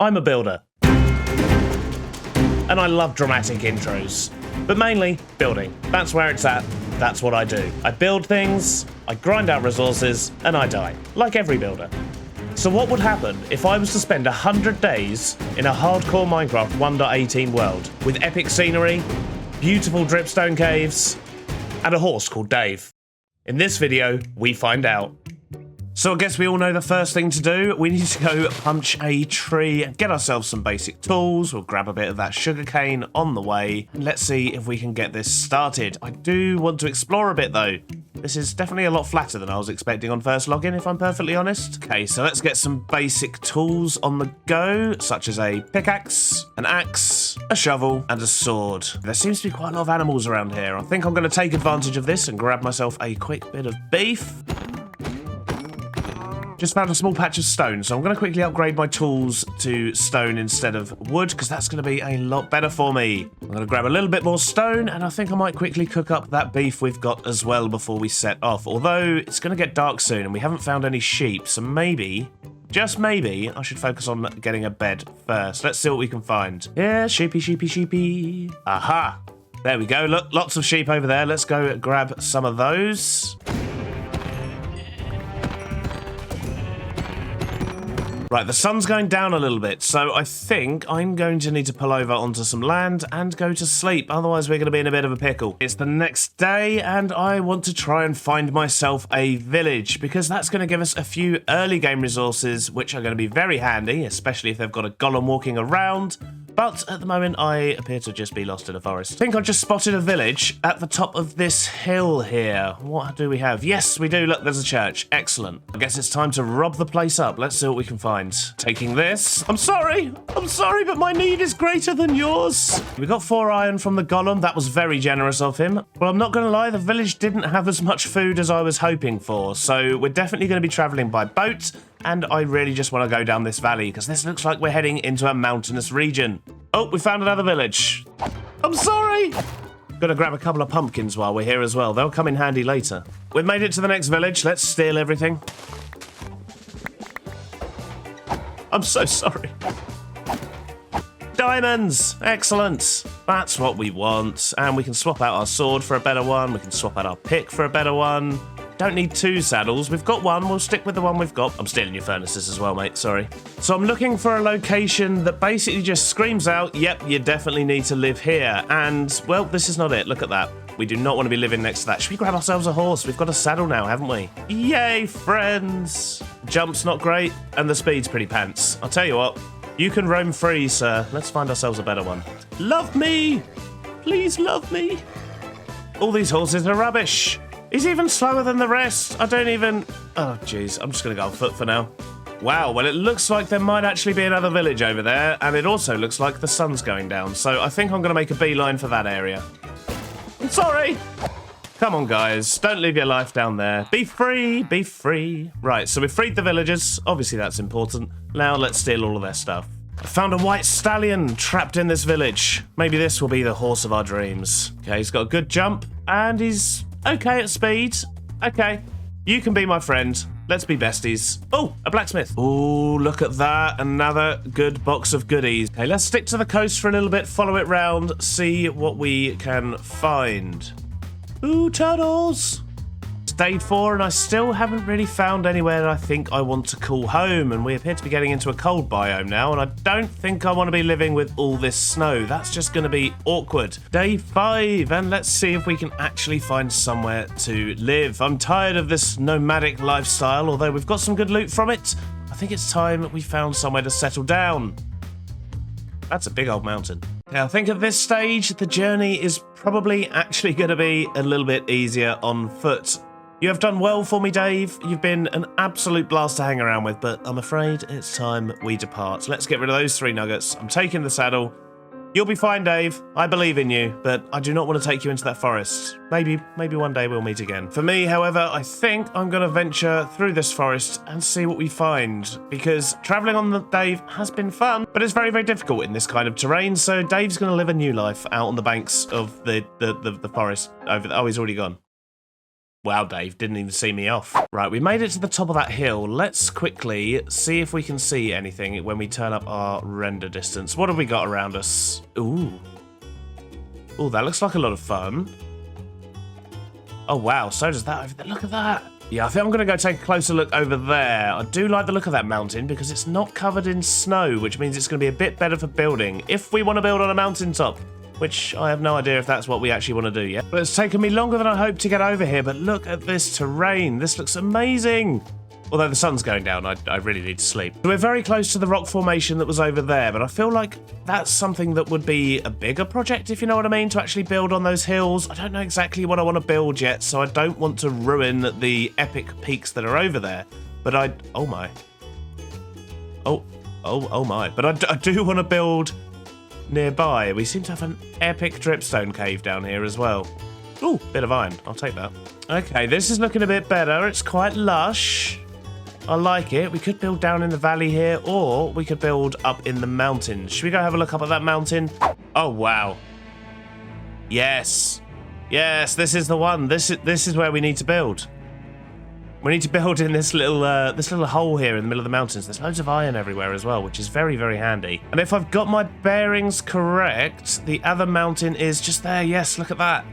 I'm a builder. And I love dramatic intros. But mainly, building. That's where it's at. That's what I do. I build things, I grind out resources, and I die. Like every builder. So what would happen if I was to spend 100 days in a hardcore Minecraft 1.18 world with epic scenery, beautiful dripstone caves, and a horse called Dave? In this video, we find out. So I guess we all know the first thing to do. We need to go punch a tree and get ourselves some basic tools. We'll grab a bit of that sugarcane on the way. And let's see if we can get this started. I do want to explore a bit though. This is definitely a lot flatter than I was expecting on first login, if I'm perfectly honest. Okay, so let's get some basic tools on the go, such as a pickaxe, an axe, a shovel, and a sword. There seems to be quite a lot of animals around here. I think I'm going to take advantage of this and grab myself a quick bit of beef. Just found a small patch of stone, so I'm going to quickly upgrade my tools to stone instead of wood, because that's going to be a lot better for me. I'm going to grab a little bit more stone, and I think I might quickly cook up that beef we've got as well before we set off. Although, it's going to get dark soon, and we haven't found any sheep, so maybe, just maybe, I should focus on getting a bed first. Let's see what we can find. Yeah, sheepy, sheepy, sheepy. Aha! There we go. Look, lots of sheep over there. Let's go grab some of those. Right, the sun's going down a little bit, so I think I'm going to need to pull over onto some land and go to sleep. Otherwise, we're going to be in a bit of a pickle. It's the next day, and I want to try and find myself a village, because that's going to give us a few early game resources, which are going to be very handy, especially if they've got a golem walking around. But at the moment, I appear to just be lost in a forest. I think I've just spotted a village at the top of this hill here. What do we have? Yes, we do. Look, there's a church. Excellent. I guess it's time to rob the place up. Let's see what we can find. Taking this. I'm sorry, but my need is greater than yours. We got 4 iron from the golem. That was very generous of him. Well, I'm not going to lie. The village didn't have as much food as I was hoping for. So we're definitely going to be traveling by boat. And I really just want to go down this valley, because this looks like we're heading into a mountainous region. Oh, we found another village. I'm sorry. Gonna grab a couple of pumpkins while we're here as well. They'll come in handy later. We've made it to the next village. Let's steal everything. I'm so sorry. Diamonds! Excellent. That's what we want. And we can swap out our sword for a better one. We can swap out our pick for a better one. Don't need 2 saddles. We've got one. We'll stick with the one we've got. I'm stealing your furnaces as well, mate. Sorry. So I'm looking for a location that basically just screams out, yep, you definitely need to live here. And, well, this is not it. Look at that. We do not want to be living next to that. Should we grab ourselves a horse? We've got a saddle now, haven't we? Yay, friends. Jump's not great, and the speed's pretty pants. I'll tell you what. You can roam free, sir. Let's find ourselves a better one. Love me. Please love me. All these horses are rubbish. He's even slower than the rest. I don't even... Oh, jeez. I'm just going to go on foot for now. Wow, well, it looks like there might actually be another village over there, and it also looks like the sun's going down, so I think I'm going to make a beeline for that area. I'm sorry! Come on, guys. Don't leave your life down there. Be free! Be free! Right, so we've freed the villagers. Obviously, that's important. Now, let's steal all of their stuff. I found a white stallion trapped in this village. Maybe this will be the horse of our dreams. Okay, he's got a good jump, and he's... okay at speed. Okay. You can be my friend. Let's be besties. Oh, a blacksmith. Oh, look at that. Another good box of goodies. Okay, let's stick to the coast for a little bit, follow it round, see what we can find. Ooh, turtles. It's day 4 and I still haven't really found anywhere that I think I want to call home, and we appear to be getting into a cold biome now, and I don't think I want to be living with all this snow. That's just going to be awkward. Day 5, and let's see if we can actually find somewhere to live. I'm tired of this nomadic lifestyle, although we've got some good loot from it. I think it's time we found somewhere to settle down. That's a big old mountain. Yeah, I think at this stage, the journey is probably actually going to be a little bit easier on foot. You have done well for me, Dave. You've been an absolute blast to hang around with, but I'm afraid it's time we depart. Let's get rid of those 3 nuggets. I'm taking the saddle. You'll be fine, Dave. I believe in you, but I do not want to take you into that forest. Maybe one day we'll meet again. For me, however, I think I'm going to venture through this forest and see what we find, because traveling on the Dave has been fun, but it's very, very difficult in this kind of terrain, so Dave's going to live a new life out on the banks of the forest over there. Oh, he's already gone. Wow, Dave, didn't even see me off. Right, we made it to the top of that hill. Let's quickly see if we can see anything when we turn up our render distance. What have we got around us? Ooh. Ooh, that looks like a lot of fun. Oh, wow, so does that over there. Look at that. Yeah, I think I'm going to go take a closer look over there. I do like the look of that mountain because it's not covered in snow, which means it's going to be a bit better for building if we want to build on a mountaintop. Which I have no idea if that's what we actually want to do yet. But it's taken me longer than I hoped to get over here, but look at this terrain. This looks amazing. Although the sun's going down, I really need to sleep. So we're very close to the rock formation that was over there, but I feel like that's something that would be a bigger project, if you know what I mean, to actually build on those hills. I don't know exactly what I want to build yet, so I don't want to ruin the epic peaks that are over there. But oh my. Oh my. But I do want to build nearby. We seem to have an epic dripstone cave down here as well. Ooh, bit of iron. I'll take that. Okay, this is looking a bit better. It's quite lush. I like it. We could build down in the valley here, or we could build up in the mountains. Should we go have a look up at that mountain? Oh, wow. Yes. Yes, this is the one. This is where we need to build. We need to build in this little hole here in the middle of the mountains. There's loads of iron everywhere as well, which is very, very handy. And if I've got my bearings correct, the other mountain is just there. Yes, look at that.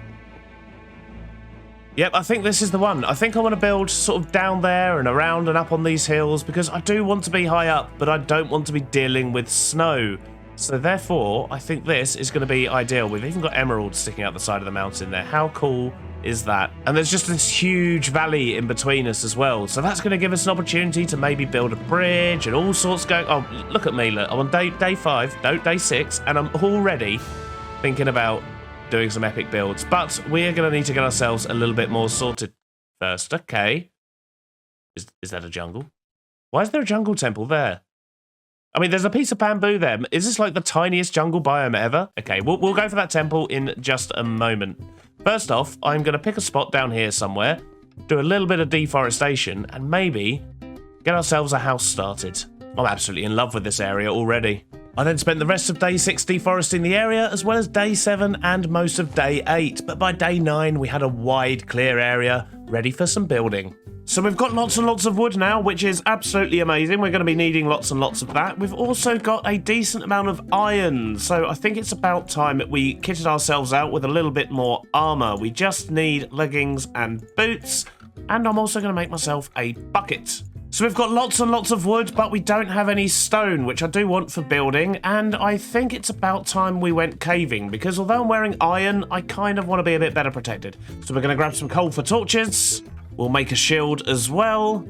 Yep, I think this is the one. I think I want to build sort of down there and around and up on these hills because I do want to be high up, but I don't want to be dealing with snow. So therefore, I think this is going to be ideal. We've even got emeralds sticking out the side of the mountain there. How cool is that? And there's just this huge valley in between us as well. So that's going to give us an opportunity to maybe build a bridge and all sorts going. Oh, look at me. Look, I'm on day 5, no, day 6, and I'm already thinking about doing some epic builds. But we're going to need to get ourselves a little bit more sorted first. Okay. Is that a jungle? Why is there a jungle temple there? I mean, there's a piece of bamboo there. Is this like the tiniest jungle biome ever? Okay, we'll go for that temple in just a moment. First off, I'm going to pick a spot down here somewhere, do a little bit of deforestation, and maybe get ourselves a house started. I'm absolutely in love with this area already. I then spent the rest of day 6 deforesting the area, as well as day 7 and most of day 8. But by day 9, we had a wide, clear area ready for some building. So we've got lots and lots of wood now, which is absolutely amazing. We're going to be needing lots and lots of that. We've also got a decent amount of iron. So I think it's about time that we kitted ourselves out with a little bit more armor. We just need leggings and boots. And I'm also going to make myself a bucket. So we've got lots and lots of wood, but we don't have any stone, which I do want for building. And I think it's about time we went caving, because although I'm wearing iron, I kind of want to be a bit better protected. So we're going to grab some coal for torches. We'll make a shield as well.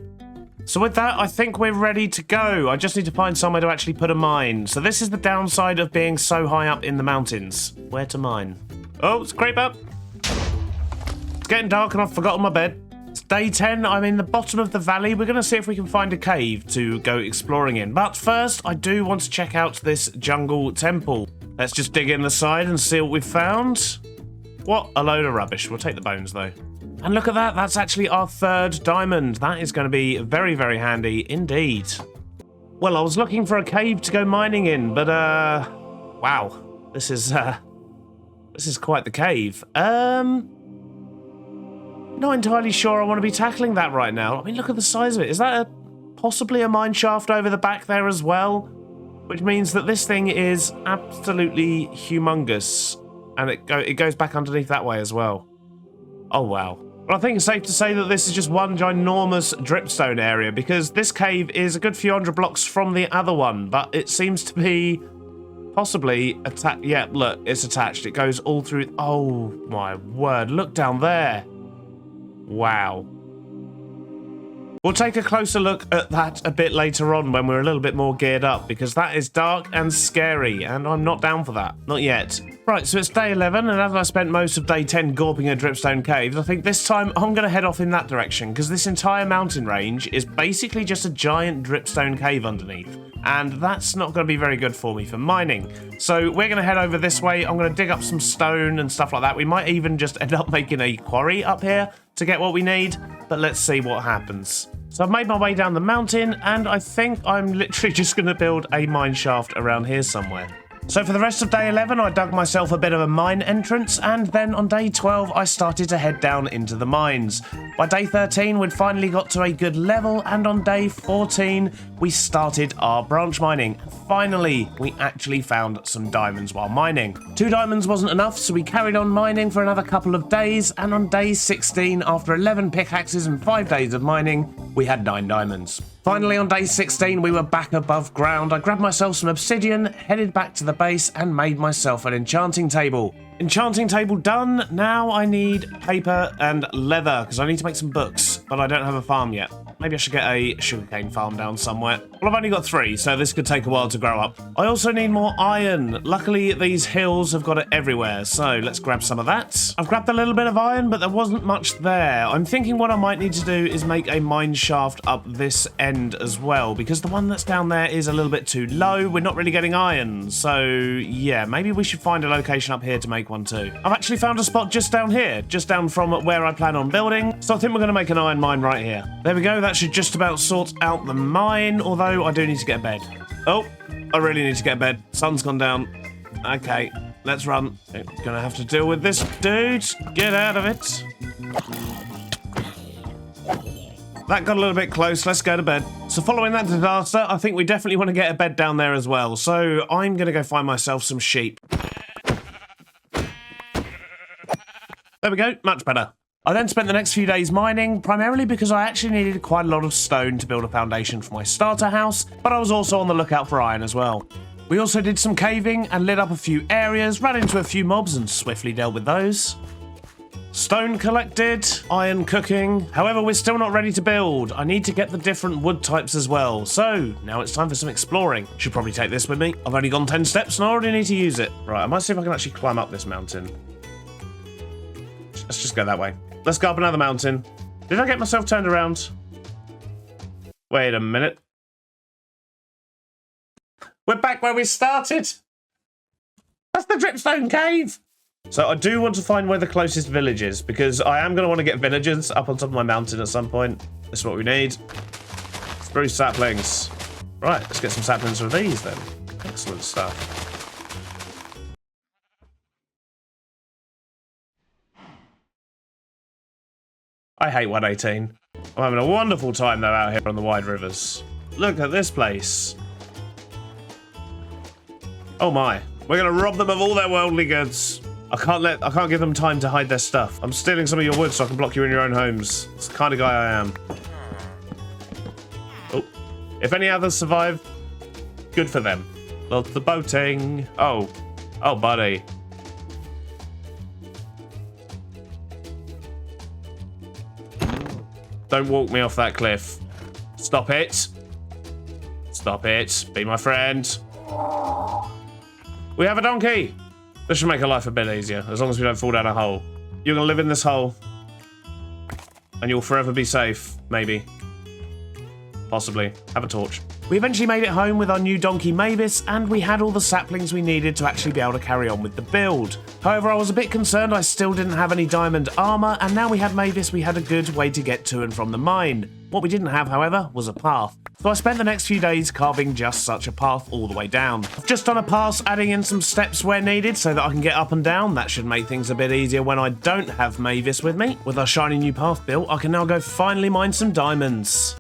So with that, I think we're ready to go. I just need to find somewhere to actually put a mine. So this is the downside of being so high up in the mountains. Where to mine? Oh, it's creep up. It's getting dark and I've forgotten my bed. It's day 10. I'm in the bottom of the valley. We're going to see if we can find a cave to go exploring in. But first, I do want to check out this jungle temple. Let's just dig in the side and see what we've found. What a load of rubbish. We'll take the bones, though. And look at that. That's actually our 3rd diamond. That is going to be very, very handy indeed. Well, I was looking for a cave to go mining in, but, wow. This is quite the cave. Not entirely sure I want to be tackling that right now. I mean, look at the size of it. Is that possibly a mine shaft over the back there as well? Which means that this thing is absolutely humongous. And it goes back underneath that way as well. Oh, wow. Well, I think it's safe to say that this is just one ginormous dripstone area, because this cave is a good few hundred blocks from the other one, but it seems to be possibly attached. Yeah, look, it's attached. It goes all through. Oh, my word. Look down there. Wow. We'll take a closer look at that a bit later on when we're a little bit more geared up, because that is dark and scary, and I'm not down for that. Not yet. Right, so it's day 11, and as I spent most of day 10 gawping at dripstone caves, I think this time I'm going to head off in that direction, because this entire mountain range is basically just a giant dripstone cave underneath, and that's not going to be very good for me for mining. So we're going to head over this way. I'm going to dig up some stone and stuff like that. We might even just end up making a quarry up here to get what we need, but let's see what happens. So I've made my way down the mountain, and I think I'm literally just going to build a mine shaft around here somewhere. So for the rest of day 11, I dug myself a bit of a mine entrance, and then on day 12, I started to head down into the mines. By day 13, we'd finally got to a good level, and on day 14, we started our branch mining. Finally, we actually found some diamonds while mining. 2 diamonds wasn't enough, so we carried on mining for another couple of days, and on day 16, after 11 pickaxes and 5 days of mining, we had 9 diamonds. Finally, on day 16, we were back above ground. I grabbed myself some obsidian, headed back to the base, and made myself an enchanting table. Enchanting table done. Now I need paper and leather, because I need to make some books, but I don't have a farm yet. Maybe I should get a sugarcane farm down somewhere. Well, I've only got 3, so this could take a while to grow up. I also need more iron. Luckily, these hills have got it everywhere, so let's grab some of that. I've grabbed a little bit of iron, but there wasn't much there. I'm thinking what I might need to do is make a mine shaft up this end as well, because the one that's down there is a little bit too low. We're not really getting iron, so yeah, maybe we should find a location up here to make one too. I've actually found a spot just down here, just down from where I plan on building, so I think we're going to make an iron mine right here. There we go. That should just about sort out the mine, although I do need to get a bed. Oh, I really need to get a bed. Sun's gone down. Okay, let's run. Gonna have to deal with this dude. Get out of it. That got a little bit close. Let's go to bed. So following that disaster, I think we definitely want to get a bed down there as well. So I'm gonna go find myself some sheep. There we go, much better. I then spent the next few days mining, primarily because I actually needed quite a lot of stone to build a foundation for my starter house, but I was also on the lookout for iron as well. We also did some caving and lit up a few areas, ran into a few mobs and swiftly dealt with those. Stone collected, iron cooking. However, we're still not ready to build. I need to get the different wood types as well. So now it's time for some exploring. Should probably take this with me. I've only gone 10 steps and I already need to use it. Right, I might see if I can actually climb up this mountain. Let's just go that way. Let's go up another mountain. Did I get myself turned around? Wait a minute. We're back where we started. That's the Dripstone cave. So I do want to find where the closest village is, because I am going to want to get villagers up on top of my mountain at some point. This is what we need. Spruce saplings. Right, let's get some saplings for these then. Excellent stuff. I hate 118. I'm having a wonderful time though out here on the wide rivers. Look at this place. Oh my. We're gonna rob them of all their worldly goods. I can't give them time to hide their stuff. I'm stealing some of your wood so I can block you in your own homes. It's the kind of guy I am. Oh. If any others survive, good for them. Lots of boating. Oh. Oh, buddy. Don't walk me off that cliff. Stop it. Stop it. Be my friend. We have a donkey. This should make our life a bit easier, as long as we don't fall down a hole. You're going to live in this hole. And you'll forever be safe. Maybe. Possibly. Have a torch. We eventually made it home with our new donkey Mavis, and we had all the saplings we needed to actually be able to carry on with the build. However, I was a bit concerned I still didn't have any diamond armor, and now we had Mavis, we had a good way to get to and from the mine. What we didn't have, however, was a path. So I spent the next few days carving just such a path all the way down. I've just done a pass, adding in some steps where needed so that I can get up and down. That should make things a bit easier when I don't have Mavis with me. With our shiny new path built, I can now go finally mine some diamonds.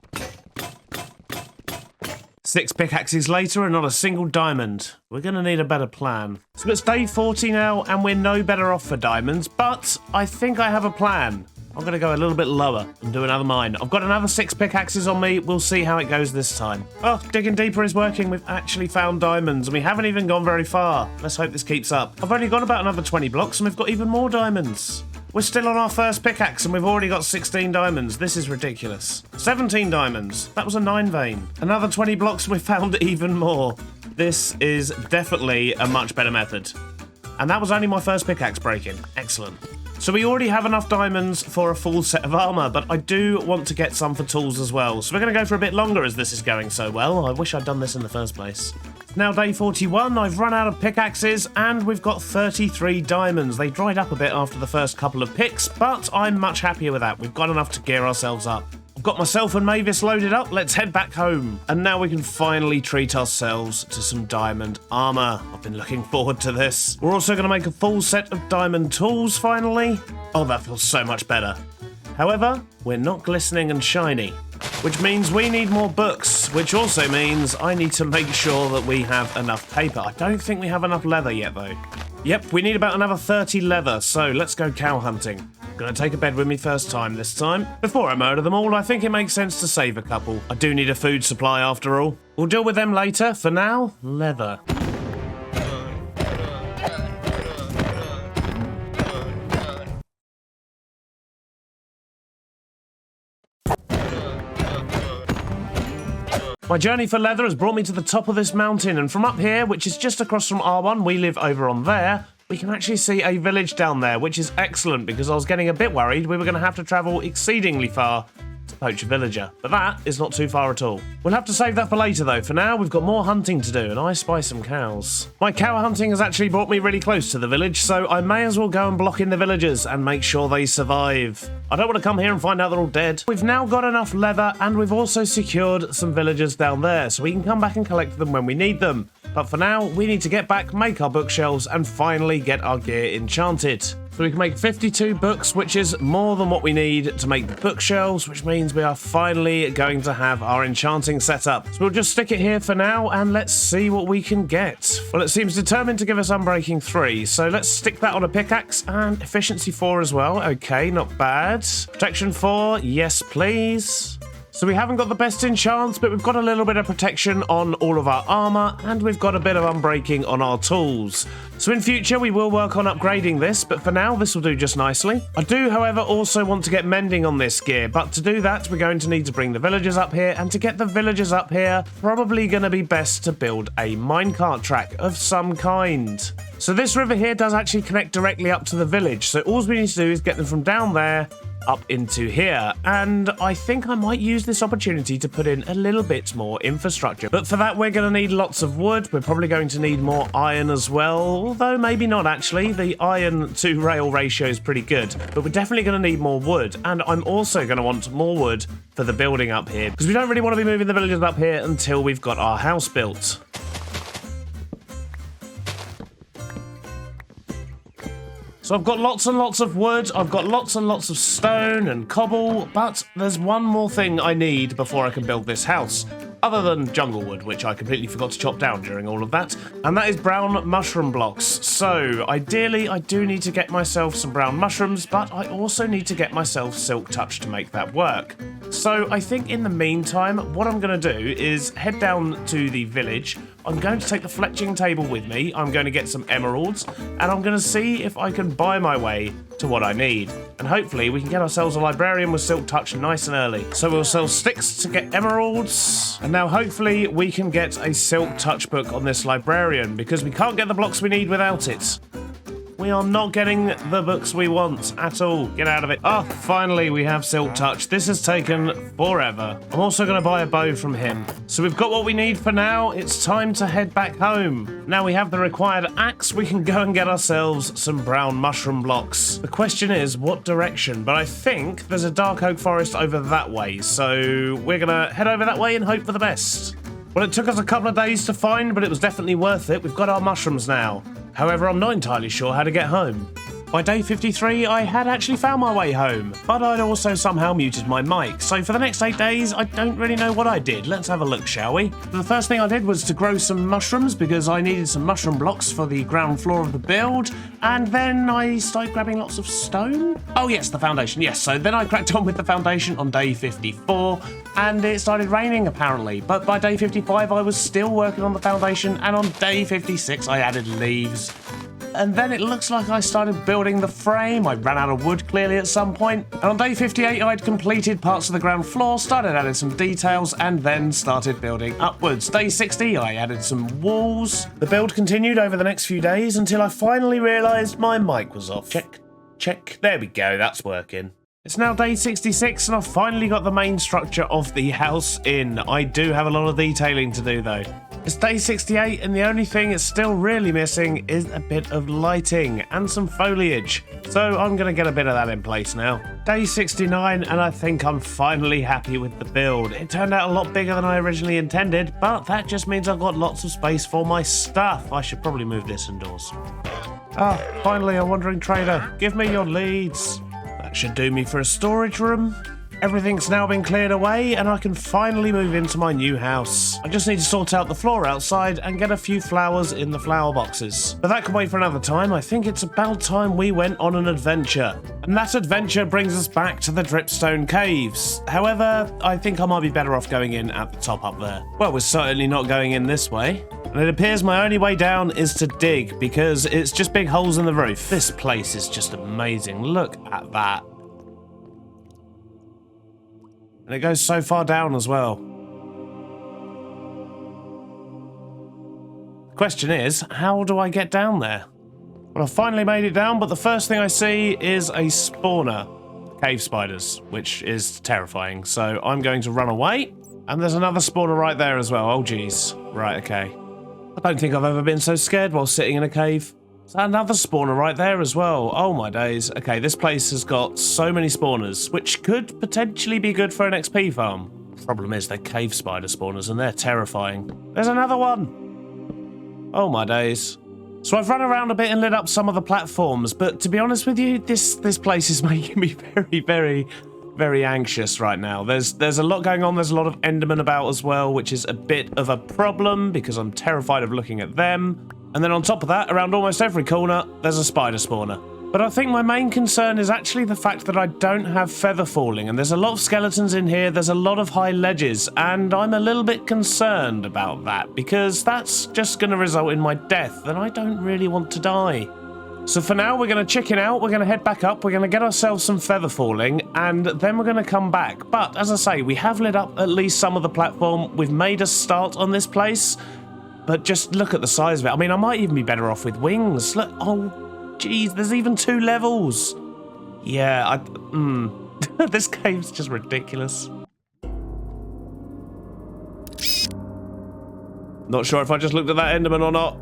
6 pickaxes later and not a single diamond. We're going to need a better plan. So it's day 40 now and we're no better off for diamonds, but I think I have a plan. I'm going to go a little bit lower and do another mine. I've got another 6 pickaxes on me. We'll see how it goes this time. Oh, digging deeper is working. We've actually found diamonds and we haven't even gone very far. Let's hope this keeps up. I've only got about another 20 blocks and we've got even more diamonds. We're still on our first pickaxe and we've already got 16 diamonds. This is ridiculous. 17 diamonds. That was a 9 vein. Another 20 blocks and we found even more. This is definitely a much better method. And that was only my first pickaxe breaking. Excellent. So we already have enough diamonds for a full set of armor, but I do want to get some for tools as well. So we're going to go for a bit longer as this is going so well. I wish I'd done this in the first place. Now day 41, I've run out of pickaxes and we've got 33 diamonds. They dried up a bit after the first couple of picks, but I'm much happier with that. We've got enough to gear ourselves up. I've got myself and Mavis loaded up. Let's head back home. And now we can finally treat ourselves to some diamond armor. I've been looking forward to this. We're also going to make a full set of diamond tools finally. Oh, that feels so much better. However, we're not glistening and shiny, which means we need more books, which also means I need to make sure that we have enough paper. I don't think we have enough leather yet, though. Yep, we need about another 30 leather, so let's go cow hunting. Gonna take a bed with me first time this time. Before I murder them all, I think it makes sense to save a couple. I do need a food supply after all. We'll deal with them later. For now, leather. My journey for leather has brought me to the top of this mountain, and from up here, which is just across from R1, we live over on there, we can actually see a village down there, which is excellent because I was getting a bit worried we were going to have to travel exceedingly far to poach a villager. But that is not too far at all. We'll have to save that for later though. For now, we've got more hunting to do, and I spy some cows. My cow hunting has actually brought me really close to the village, so I may as well go and block in the villagers and make sure they survive. I don't want to come here and find out they're all dead. We've now got enough leather, and we've also secured some villagers down there, so we can come back and collect them when we need them. But for now, we need to get back, make our bookshelves, and finally get our gear enchanted. So we can make 52 books, which is more than what we need to make the bookshelves, which means we are finally going to have our enchanting set up. So we'll just stick it here for now, and let's see what we can get. Well, it seems determined to give us Unbreaking 3, so let's stick that on a pickaxe, and Efficiency 4 as well. Okay, not bad. Protection 4, yes please. So we haven't got the best enchants, but we've got a little bit of protection on all of our armor, and we've got a bit of unbreaking on our tools. So in future, we will work on upgrading this, but for now, this will do just nicely. I do, however, also want to get mending on this gear, but to do that, we're going to need to bring the villagers up here, and to get the villagers up here, probably going to be best to build a minecart track of some kind. So this river here does actually connect directly up to the village, so all we need to do is get them from down there up into here, and I think I might use this opportunity to put in a little bit more infrastructure. But for that, we're going to need lots of wood. We're probably going to need more iron as well, although maybe not actually. The iron to rail ratio is pretty good, but we're definitely going to need more wood, and I'm also going to want more wood for the building up here, because we don't really want to be moving the villagers up here until we've got our house built. So I've got lots and lots of wood, I've got lots and lots of stone and cobble, but there's one more thing I need before I can build this house. Other than jungle wood, which I completely forgot to chop down during all of that, and that is brown mushroom blocks. So, ideally, I do need to get myself some brown mushrooms, but I also need to get myself silk touch to make that work. So, I think in the meantime, what I'm going to do is head down to the village. I'm going to take the fletching table with me, I'm going to get some emeralds, and I'm going to see if I can buy my way to what I need. And hopefully we can get ourselves a librarian with silk touch nice and early. So we'll sell sticks to get emeralds, and now hopefully we can get a silk touch book on this librarian, because we can't get the blocks we need without it. We are not getting the books we want at all. Get out of it. Oh, finally we have silk touch. This has taken forever. I'm also going to buy a bow from him. So we've got what we need for now. It's time to head back home. Now we have the required axe. We can go and get ourselves some brown mushroom blocks. The question is, what direction? But I think there's a dark oak forest over that way. So we're going to head over that way and hope for the best. Well, it took us a couple of days to find, but it was definitely worth it. We've got our mushrooms now. However, I'm not entirely sure how to get home. By day 53, I had actually found my way home, but I'd also somehow muted my mic, so for the next 8 days, I don't really know what I did. Let's have a look, shall we? The first thing I did was to grow some mushrooms, because I needed some mushroom blocks for the ground floor of the build, and then I started grabbing lots of stone. Oh yes, the foundation, yes. So then I cracked on with the foundation on day 54, and it started raining apparently, but by day 55, I was still working on the foundation, and on day 56, I added leaves. And then it looks like I started building the frame. I ran out of wood clearly at some point. And on day 58, I'd completed parts of the ground floor, started adding some details, and then started building upwards. Day 60, I added some walls. The build continued over the next few days until I finally realised my mic was off. Check, check. There we go, that's working. It's now day 66 and I've finally got the main structure of the house in. I do have a lot of detailing to do though. It's day 68 and the only thing it's still really missing is a bit of lighting and some foliage. So I'm going to get a bit of that in place now. Day 69 and I think I'm finally happy with the build. It turned out a lot bigger than I originally intended, but that just means I've got lots of space for my stuff. I should probably move this indoors. Ah, finally a wandering trader. Give me your leads. That should do me for a storage room. Everything's now been cleared away and I can finally move into my new house. I just need to sort out the floor outside and get a few flowers in the flower boxes. But that can wait for another time. I think it's about time we went on an adventure. And that adventure brings us back to the Dripstone caves. However, I think I might be better off going in at the top up there. Well, we're certainly not going in this way. And it appears my only way down is to dig because it's just big holes in the roof. This place is just amazing. Look at that. And it goes so far down as well. The question is, how do I get down there? Well, I finally made it down, but the first thing I see is a spawner. Cave spiders, which is terrifying. So I'm going to run away. And there's another spawner right there as well. Oh, geez. Right, okay. I don't think I've ever been so scared while sitting in a cave. There's another spawner right there as well. Oh my days. Okay, this place has got so many spawners, which could potentially be good for an XP farm. Problem is, they're cave spider spawners and they're terrifying. There's another one. Oh my days. So I've run around a bit and lit up some of the platforms, but to be honest with you, this place is making me very anxious right now. There's a lot going on. There's a lot of Endermen about as well, which is a bit of a problem because I'm terrified of looking at them. And then on top of that, around almost every corner, there's a spider spawner. But I think my main concern is actually the fact that I don't have feather falling, and there's a lot of skeletons in here, there's a lot of high ledges, and I'm a little bit concerned about that, because that's just going to result in my death, and I don't really want to die. So for now, we're going to chicken out, we're going to head back up, we're going to get ourselves some feather falling, and then we're going to come back. But, as I say, we have lit up at least some of the platform, we've made a start on this place, but just look at the size of it. I mean, I might even be better off with wings. Look, oh, geez, there's even 2 levels. Yeah, this cave's just ridiculous. Not sure if I just looked at that Enderman or not.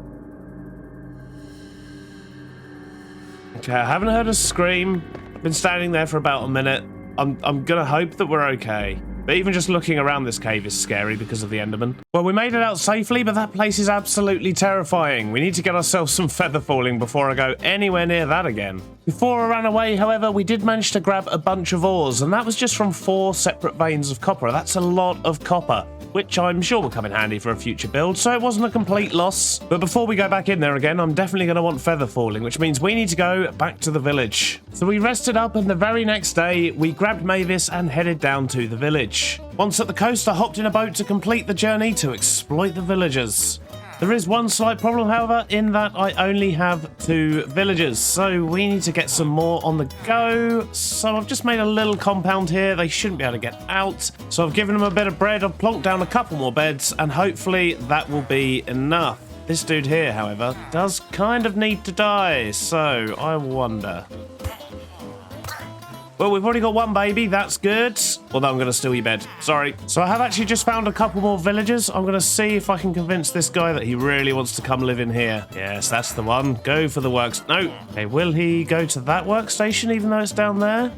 Okay, I haven't heard a scream. I've been standing there for about a minute. I'm gonna hope that we're okay. But even just looking around this cave is scary because of the Enderman. Well, we made it out safely, but that place is absolutely terrifying. We need to get ourselves some feather falling before I go anywhere near that again. Before I ran away, however, we did manage to grab a bunch of ores, and that was just from 4 separate veins of copper. That's a lot of copper, which I'm sure will come in handy for a future build, so it wasn't a complete loss. But before we go back in there again, I'm definitely going to want feather falling, which means we need to go back to the village. So we rested up, and the very next day, we grabbed Mavis and headed down to the village. Once at the coast, I hopped in a boat to complete the journey to exploit the villagers. There is one slight problem, however, in that I only have 2 villagers, so we need to get some more on the go. So I've just made a little compound here. They shouldn't be able to get out. So I've given them a bit of bread. I've plonked down a couple more beds, and hopefully that will be enough. This dude here, however, does kind of need to die, so I wonder. Well, we've already got 1 baby, that's good. Although I'm going to steal your bed, sorry. So I have actually just found a couple more villagers. I'm going to see if I can convince this guy that he really wants to come live in here. Yes, that's the one. Go for the works. No. Okay, will he go to that workstation even though it's down there?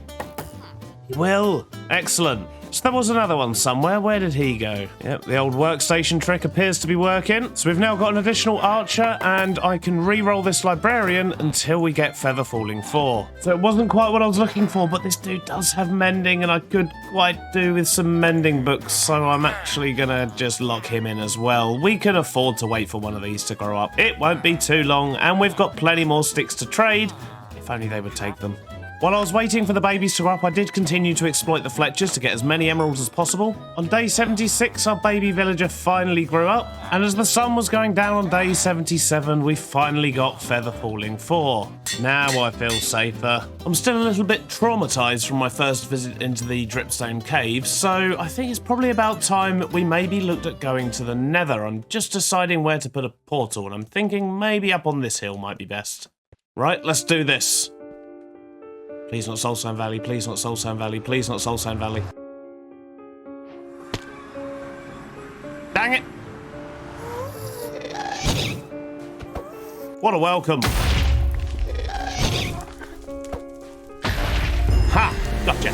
He will. Excellent. So there was another one somewhere. Where did he go? Yep, the old workstation trick appears to be working. So we've now got an additional archer, and I can re-roll this librarian until we get feather falling 4. So it wasn't quite what I was looking for, but this dude does have mending, and I could quite do with some mending books, so I'm actually gonna just lock him in as well. We can afford to wait for one of these to grow up. It won't be too long, and we've got plenty more sticks to trade. If only they would take them. While I was waiting for the babies to grow up, I did continue to exploit the Fletchers to get as many emeralds as possible. On day 76, our baby villager finally grew up, and as the sun was going down on day 77, we finally got feather falling 4. Now I feel safer. I'm still a little bit traumatized from my first visit into the Dripstone cave, so I think it's probably about time we maybe looked at going to the Nether. I'm just deciding where to put a portal, and I'm thinking maybe up on this hill might be best. Right, let's do this. Please not Soul Sand Valley, please not Soul Sand Valley, please not Soul Sand Valley. Dang it! What a welcome. Ha! Gotcha.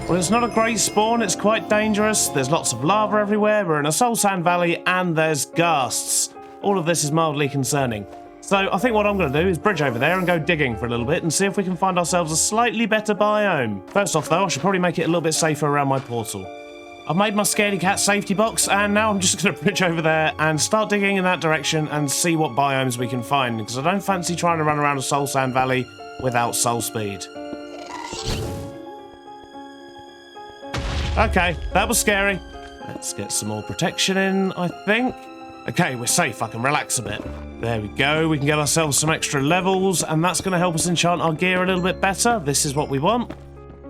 Well, it's not a great spawn. It's quite dangerous. There's lots of lava everywhere. We're in a soul sand valley, and there's ghasts. All of this is mildly concerning. So I think what I'm going to do is bridge over there and go digging for a little bit and see if we can find ourselves a slightly better biome. First off, though, I should probably make it a little bit safer around my portal. I've made my scaredy cat safety box, and now I'm just going to bridge over there and start digging in that direction and see what biomes we can find, because I don't fancy trying to run around a soul sand valley without soul speed. Okay, that was scary. Let's get some more protection in, I think. Okay, we're safe. I can relax a bit. There we go. We can get ourselves some extra levels, and that's going to help us enchant our gear a little bit better. This is what we want.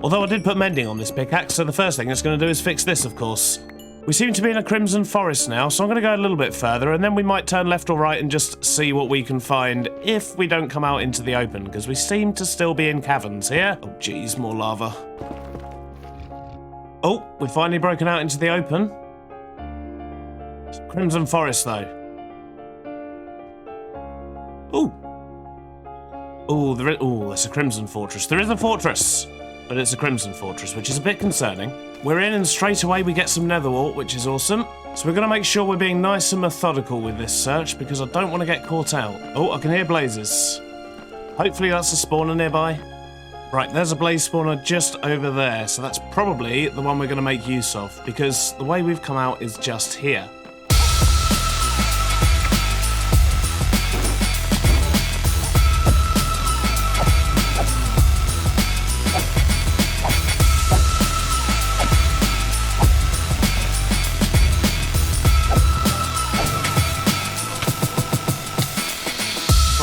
Although I did put mending on this pickaxe, so the first thing it's going to do is fix this, of course. We seem to be in a crimson forest now, so I'm going to go a little bit further, and then we might turn left or right and just see what we can find if we don't come out into the open, because we seem to still be in caverns here. Oh, geez, more lava. Oh, we've finally broken out into the open. It's crimson forest, though. Ooh. Ooh, there's a crimson fortress. There is a fortress, but it's a crimson fortress, which is a bit concerning. We're in, and straight away we get some nether wart, which is awesome. So we're going to make sure we're being nice and methodical with this search, because I don't want to get caught out. Oh, I can hear blazes. Hopefully that's a spawner nearby. Right, there's a blaze spawner just over there, so that's probably the one we're going to make use of, because the way we've come out is just here.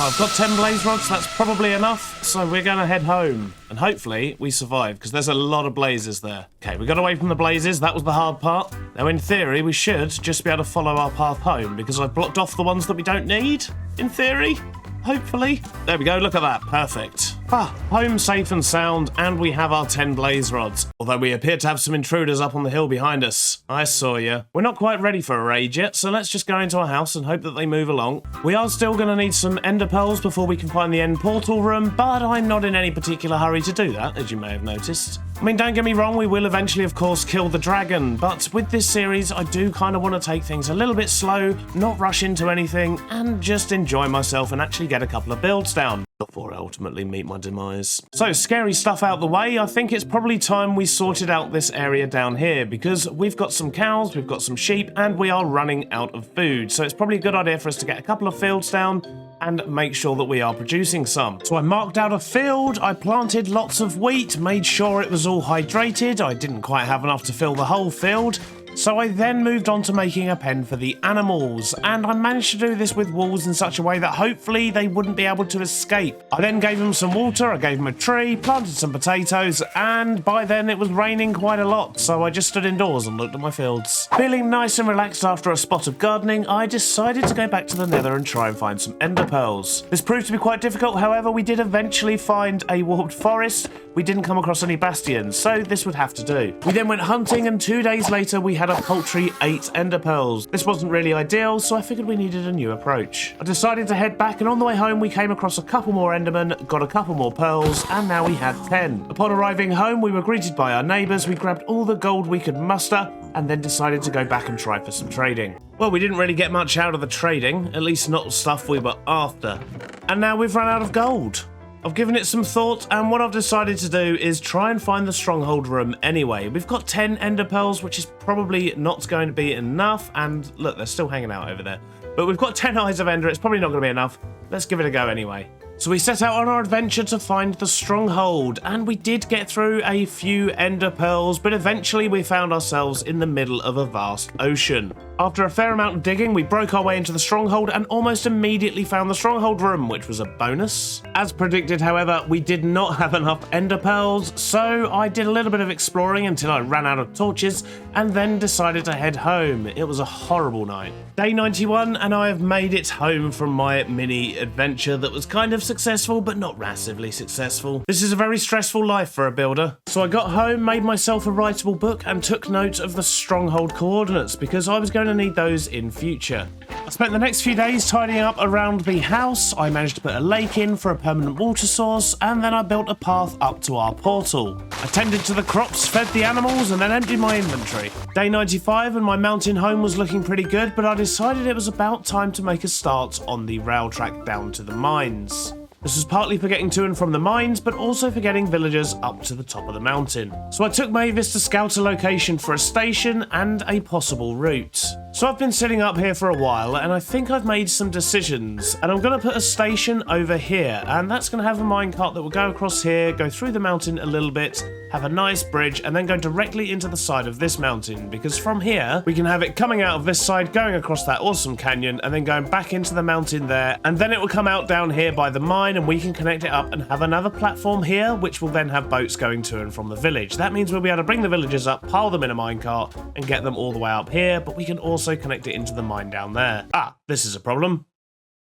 I've got 10 blaze rods, that's probably enough, so we're going to head home. And hopefully we survive, because there's a lot of blazes there. Okay, we got away from the blazes, that was the hard part. Now in theory, we should just be able to follow our path home, because I've blocked off the ones that we don't need, in theory. Hopefully. There we go, look at that, perfect. Home safe and sound, and we have our 10 blaze rods. Although we appear to have some intruders up on the hill behind us. I saw you. We're not quite ready for a raid yet, so let's just go into our house and hope that they move along. We are still going to need some ender pearls before we can find the end portal room, but I'm not in any particular hurry to do that, as you may have noticed. I mean, don't get me wrong, we will eventually, of course, kill the dragon, but with this series, I do kind of want to take things a little bit slow, not rush into anything, and just enjoy myself and actually get a couple of builds down before I ultimately meet my demise. So, scary stuff out the way, I think it's probably time we sorted out this area down here, because we've got some cows, we've got some sheep, and we are running out of food, so it's probably a good idea for us to get a couple of fields down and make sure that we are producing some. So I marked out a field, I planted lots of wheat, made sure it was all hydrated. I didn't quite have enough to fill the whole field, so I then moved on to making a pen for the animals, and I managed to do this with walls in such a way that hopefully they wouldn't be able to escape. I then gave them some water, I gave them a tree, planted some potatoes, and by then it was raining quite a lot, so I just stood indoors and looked at my fields. Feeling nice and relaxed after a spot of gardening, I decided to go back to the Nether and try and find some ender pearls. This proved to be quite difficult, however, we did eventually find a warped forest. We didn't come across any bastions, so this would have to do. We then went hunting, and 2 days later we had a paltry 8 ender pearls. This wasn't really ideal, so I figured we needed a new approach. I decided to head back, and on the way home we came across a couple more endermen, got a couple more pearls, and now we had 10. Upon arriving home, we were greeted by our neighbours, we grabbed all the gold we could muster, and then decided to go back and try for some trading. Well, we didn't really get much out of the trading, at least not stuff we were after. And now we've run out of gold. I've given it some thought, and what I've decided to do is try and find the stronghold room anyway. We've got 10 ender pearls, which is probably not going to be enough, and look, they're still hanging out over there. But we've got 10 eyes of ender, it's probably not going to be enough. Let's give it a go anyway. So we set out on our adventure to find the stronghold, and we did get through a few ender pearls, but eventually we found ourselves in the middle of a vast ocean. After a fair amount of digging, we broke our way into the stronghold and almost immediately found the stronghold room, which was a bonus. As predicted, however, we did not have enough ender pearls, so I did a little bit of exploring until I ran out of torches, and then decided to head home. It was a horrible night. Day 91, and I have made it home from my mini adventure that was kind of successful, but not massively successful. This is a very stressful life for a builder. So I got home, made myself a writable book, and took note of the stronghold coordinates, because I was going to need those in future. I spent the next few days tidying up around the house. I managed to put a lake in for a permanent water source, and then I built a path up to our portal. I tended to the crops, fed the animals, and then emptied my inventory. Day 95 and my mountain home was looking pretty good, but I decided it was about time to make a start on the rail track down to the mines. This was partly for getting to and from the mines, but also for getting villagers up to the top of the mountain. So I took Mavis to scout a location for a station and a possible route. So I've been sitting up here for a while, and I think I've made some decisions. And I'm going to put a station over here, and that's going to have a minecart that will go across here, go through the mountain a little bit, have a nice bridge, and then go directly into the side of this mountain, because from here, we can have it coming out of this side, going across that awesome canyon, and then going back into the mountain there, and then it will come out down here by the mine, and we can connect it up and have another platform here, which will then have boats going to and from the village. That means we'll be able to bring the villagers up, pile them in a minecart, and get them all the way up here, but we can also connect it into the mine down there. Ah, this is a problem.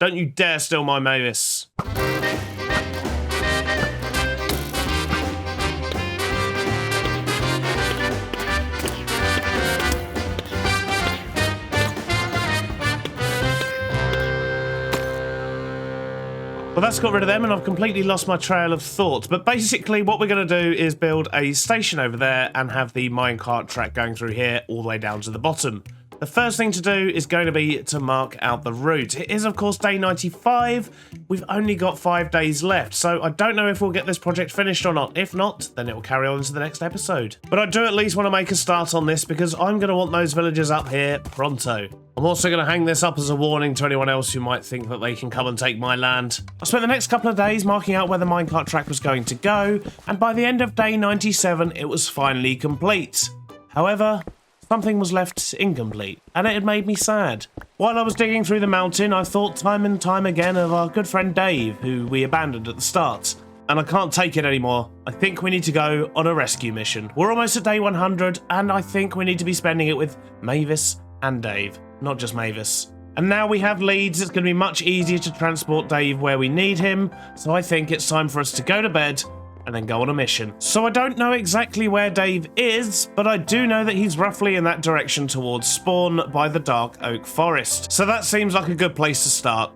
Don't you dare steal my Mavis. Well, that's got rid of them, and I've completely lost my trail of thought. But basically, what we're going to do is build a station over there and have the minecart track going through here all the way down to the bottom. The first thing to do is going to be to mark out the route. It is, of course, day 95. We've only got 5 days left, so I don't know if we'll get this project finished or not. If not, then it will carry on to the next episode. But I do at least want to make a start on this because I'm going to want those villagers up here pronto. I'm also going to hang this up as a warning to anyone else who might think that they can come and take my land. I spent the next couple of days marking out where the minecart track was going to go, and by the end of day 97, it was finally complete. However, something was left incomplete, and it had made me sad. While I was digging through the mountain, I thought time and time again of our good friend Dave, who we abandoned at the start. And I can't take it anymore. I think we need to go on a rescue mission. We're almost at day 100, and I think we need to be spending it with Mavis and Dave, not just Mavis. And now we have leads, it's going to be much easier to transport Dave where we need him, so I think it's time for us to go to bed and then go on a mission. So I don't know exactly where Dave is, but I do know that he's roughly in that direction towards spawn by the dark oak forest. So that seems like a good place to start.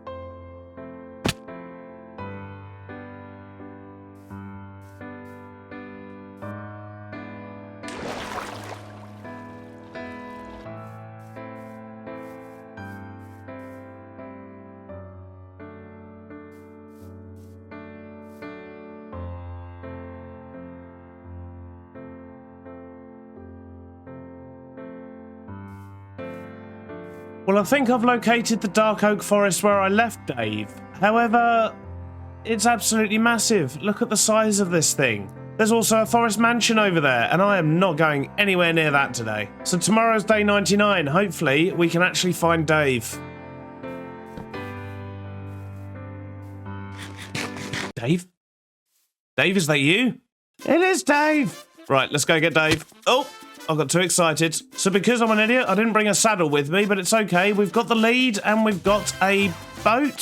Well, I think I've located the dark oak forest where I left Dave. However, it's absolutely massive. Look at the size of this thing. There's also a forest mansion over there, and I am not going anywhere near that today. So tomorrow's day 99. Hopefully, we can actually find Dave. Dave? Dave, is that you? It is Dave! Right, let's go get Dave. Oh! I got too excited. So because I'm an idiot, I didn't bring a saddle with me, but it's okay. We've got the lead and we've got a boat.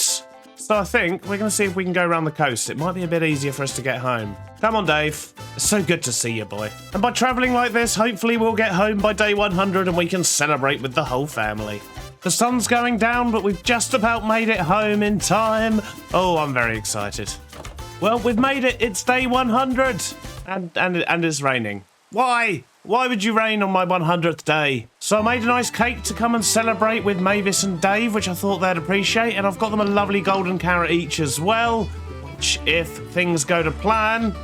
So I think we're going to see if we can go around the coast. It might be a bit easier for us to get home. Come on, Dave. It's so good to see you, boy. And by travelling like this, hopefully we'll get home by day 100 and we can celebrate with the whole family. The sun's going down, but we've just about made it home in time. Oh, I'm very excited. Well, we've made it. It's day 100. And it's raining. Why? Why would you rain on my 100th day? So I made a nice cake to come and celebrate with Mavis and Dave, which I thought they'd appreciate, and I've got them a lovely golden carrot each as well, which, if things go to plan,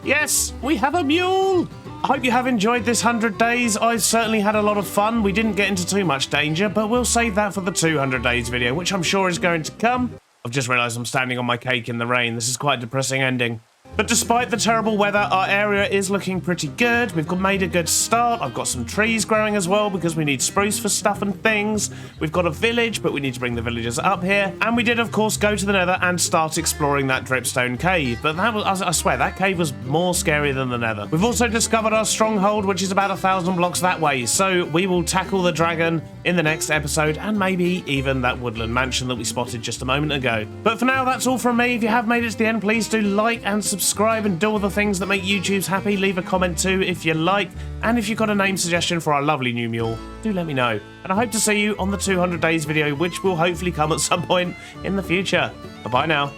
yes, we have a mule! I hope you have enjoyed this 100 days. I've certainly had a lot of fun. We didn't get into too much danger, but we'll save that for the 200 days video, which I'm sure is going to come. I've just realised I'm standing on my cake in the rain. This is quite a depressing ending. But despite the terrible weather, our area is looking pretty good. We've made a good start. I've got some trees growing as well because we need spruce for stuff and things. We've got a village, but we need to bring the villagers up here. And we did, of course, go to the Nether and start exploring that Dripstone cave. But that was, I swear, that cave was more scary than the Nether. We've also discovered our stronghold, which is about 1,000 blocks that way. So we will tackle the dragon in the next episode and maybe even that woodland mansion that we spotted just a moment ago. But for now, that's all from me. If you have made it to the end, please do like and subscribe subscribe and do all the things that make YouTube's happy. Leave a comment too if you like. And if you've got a name suggestion for our lovely new mule, do let me know. And I hope to see you on the 200 days video, which will hopefully come at some point in the future. Bye-bye now.